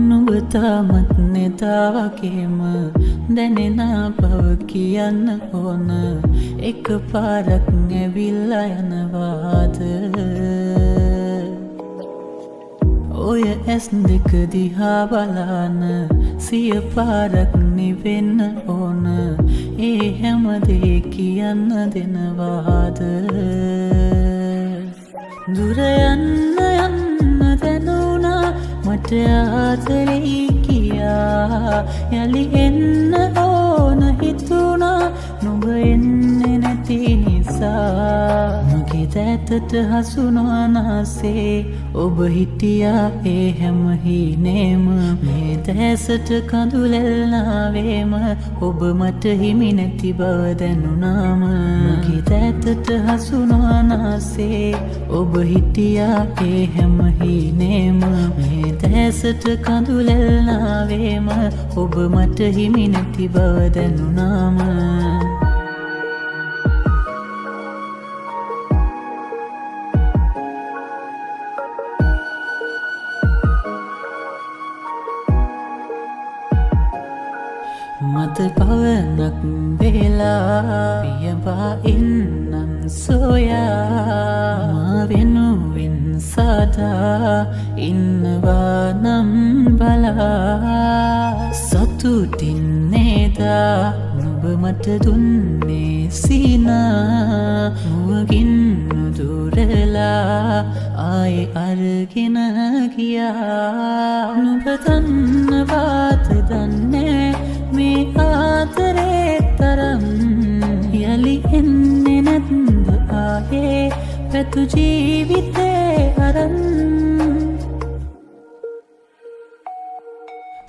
නුඹ තාමත් නෙදා වගේම දැනෙන බව කියන්න ඕන එක පාරක් ඇවිල්ලා යනවාද ඔය ඇස් දෙක දිහා බලාන සිය පාරක් නිවෙන්න ඕන ඒ හැමදේ කියන්න දෙනවාද දුර යන්න යන්න දැනුණා මට ආදරේ කියා යලි එන්න ඕන හිතුණා නුඹ එන්නේ නැති නිසා මගේ දැතට හසුනානාසේ ඔබ හිටියා ඒ හැම හිනේම මේ දැසට කඳුලැල්නාවේම ඔබ මට හිමි නැති බව දැනුණාම මගේ දැතට හසුනානාසේ ඔබ හිටියා ඒ හැම හිනේම මේ දැසට කඳුලැල්නාවේම ඔබ මට හිමි නැති බව දැනුණාම මත පවනක් වෙලා පියවා ඉන්නම් සොයා මා වෙනුවෙන් සදා ඉන්නවා නම් බලා සතුටින් නේදා නුඹ මට දුන්නේ සිනා මුවගින් දුරලා ආයේ අරගෙන ගියා නුඹ දන්නවාද දන්නේ මේ ආදරේ තරම් යලි එන්නේ නැත්ද ආයේ පැතු ජීවිතේ අරන්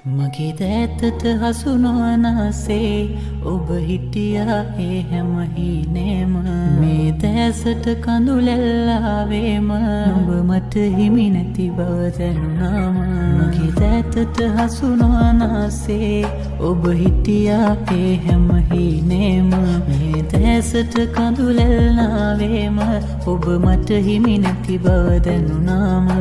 මගේ දැතට හසුනානාසේ ඔබ හිටියා ඒ හැම හිනේම මේ දැසට කඳුලැල්ලාවේම නුඹ මට හිමි නැති බව දැනුණාම මගේ දැතට හසුනානාසේ ඔබ හිටියා ඒ හැම හිනේම මේ දැසට කඳුලැල්ලාවේම ඔබ මට හිමි නැති බව දැනුණාම